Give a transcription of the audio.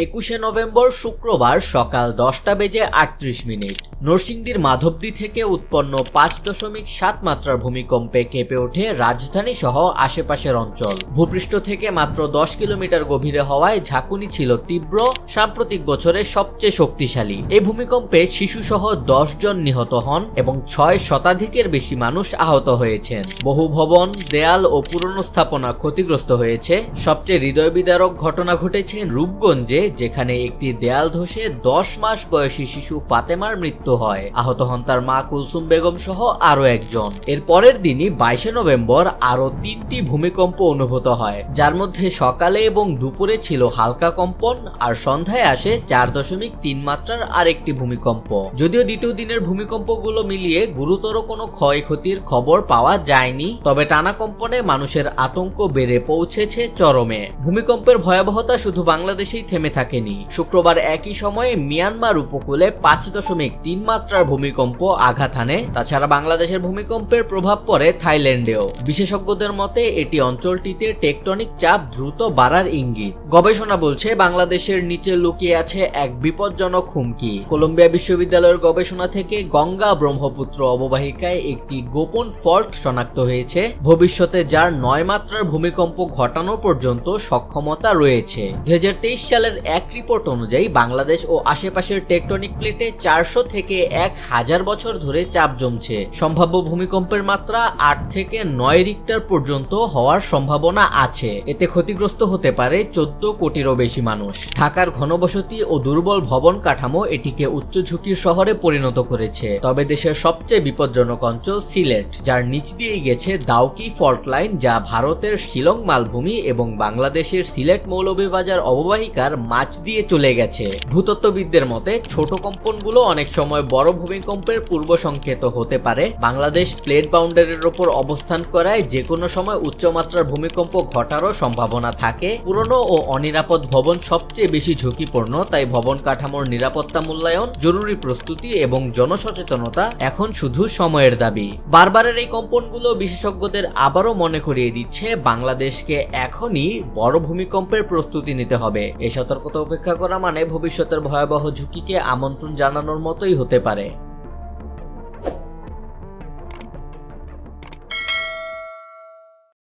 21শে November শুক্রবার সকাল 10টা বেজে 38 মিনিট নরসিংদীর মাধবদী থেকে উৎপন্ন 5.7 মাত্রার ভূমিকম্পে কেঁপে ওঠে রাজধানী সহ আশেপাশের অঞ্চল। ভূপৃষ্ঠ থেকে মাত্র 10 কিলোমিটার গভীরে হওয়ায় ঝাঁকুনি ছিল তীব্র, সাম্প্রতিক বছরের সবচেয়ে শক্তিশালী। এই ভূমিকম্পে শিশুসহ 10 জন নিহত হন এবং 6 শতাধিকের বেশি মানুষ আহত হয়েছেন। বহু ভবন, দেয়াল ও পুরনো স্থাপনা ক্ষতিগ্রস্ত হয়েছে। সবচেয়ে হৃদয় বিদারক ঘটনা ঘটেছে রূপগঞ্জে, যেখানে একটি দেয়াল ধসে 10 মাস বয়সী শিশু ফাতেমার মৃত্যু হয়। আহত হন তার মা কুলসুম বেগম সহ আরো একজন। এর পরের দিনই 22শে নভেম্বর আরো 3টি ভূমিকম্প অনুভূত হয়, যার মধ্যে সকালে এবং দুপুরে ছিল হালকা কম্পন আর সন্ধ্যায় আসে 4.3 মাত্রার আরেকটি ভূমিকম্প। যদিও দ্বিতীয় দিনের ভূমিকম্পগুলো মিলিয়ে গুরুতর কোনো ক্ষয়ক্ষতির খবর পাওয়া যায়নি, তবে টানা কম্পনে মানুষের আতঙ্ক বেড়ে পৌঁছেছে চরমে। ভূমিকম্পের ভয়াবহতা শুধু বাংলাদেশেই থেমে থাকেনি। শুক্রবার একই সময়ে মিয়ানমার উপকূলে 5.3 মাত্রার ভূমিকম্প আঘাত হানে। তাছাড়া বাংলাদেশের ভূমিকম্পের প্রভাব পড়ে থাইল্যান্ডেও। বিশেষজ্ঞদের মতে এটি অঞ্চলটিতে টেকটনিক চাপ দ্রুত বাড়ার ইঙ্গিত। গবেষণা বলছে বাংলাদেশের নিচে লুকিয়ে আছে এক বিপজ্জনক হুমকি। কলম্বিয়া বিশ্ববিদ্যালয়ের গবেষণা থেকে গঙ্গা ব্রহ্মপুত্র অববাহিকায় একটি গোপন ফল্ট শনাক্ত হয়েছে, ভবিষ্যতে যার 9 মাত্রার ভূমিকম্প ঘটানো পর্যন্ত সক্ষমতা রয়েছে। 2023 সালের এক রিপোর্ট অনুযায়ী বাংলাদেশ ও আশেপাশের টেকটনিক প্লেটে 400 থেকে 1000 বছর ধরে চাপ জমছে। সম্ভাব্য ভূমিকম্পের মাত্রা 8 থেকে 9 রিক্টার পর্যন্ত হওয়ার সম্ভাবনা আছে। এতে ক্ষতিগ্রস্ত হতে পারে 14 কোটিরও বেশি মানুষ। ঢাকার ঘনবসতি ও দুর্বল ভবন কাঠামো এটিকে উচ্চ ঝুঁকির শহরে পরিণত করেছে। তবে দেশের সবচেয়ে বিপজ্জনক অঞ্চল সিলেট, যার নিচ দিয়েই গেছে দাউকি ফল্ট লাইন, যা ভারতের শিলং মালভূমি এবং বাংলাদেশের সিলেট মৌলভীবাজার অববাহিকার মাঝ দিয়ে চলে গেছে। ভূতত্ত্ববিদদের মতে ছোট কম্পনগুলো অনেক সময় বড় ভূমিকম্পের পূর্ব সংকেত হতে পারে। বাংলাদেশ প্লেট বাউন্ডারির উপর অবস্থান করায় যে কোনো সময় উচ্চমাত্রার ভূমিকম্প ঘটারও সম্ভাবনা থাকে। পুরনো ও অনিরাপদ ভবন সবচেয়ে বেশি ঝুঁকিপূর্ণ, তাই ভবন কাঠামোর নিরাপত্তা মূল্যায়ন, জরুরি প্রস্তুতি এবং জনসচেতনতা এখন শুধু সময়ের দাবি। বারবারের এই কম্পনগুলো বিশেষজ্ঞদের আবারও মনে করিয়ে দিচ্ছে বাংলাদেশকে এখনই বড় ভূমিকম্পের প্রস্তুতি নিতে হবে। এই সতর্কতা উপেক্ষা করা মানে ভবিষ্যতের ভয়াবহ ঝুঁকিকে আমন্ত্রণ জানানোর মতোই হতে পারে।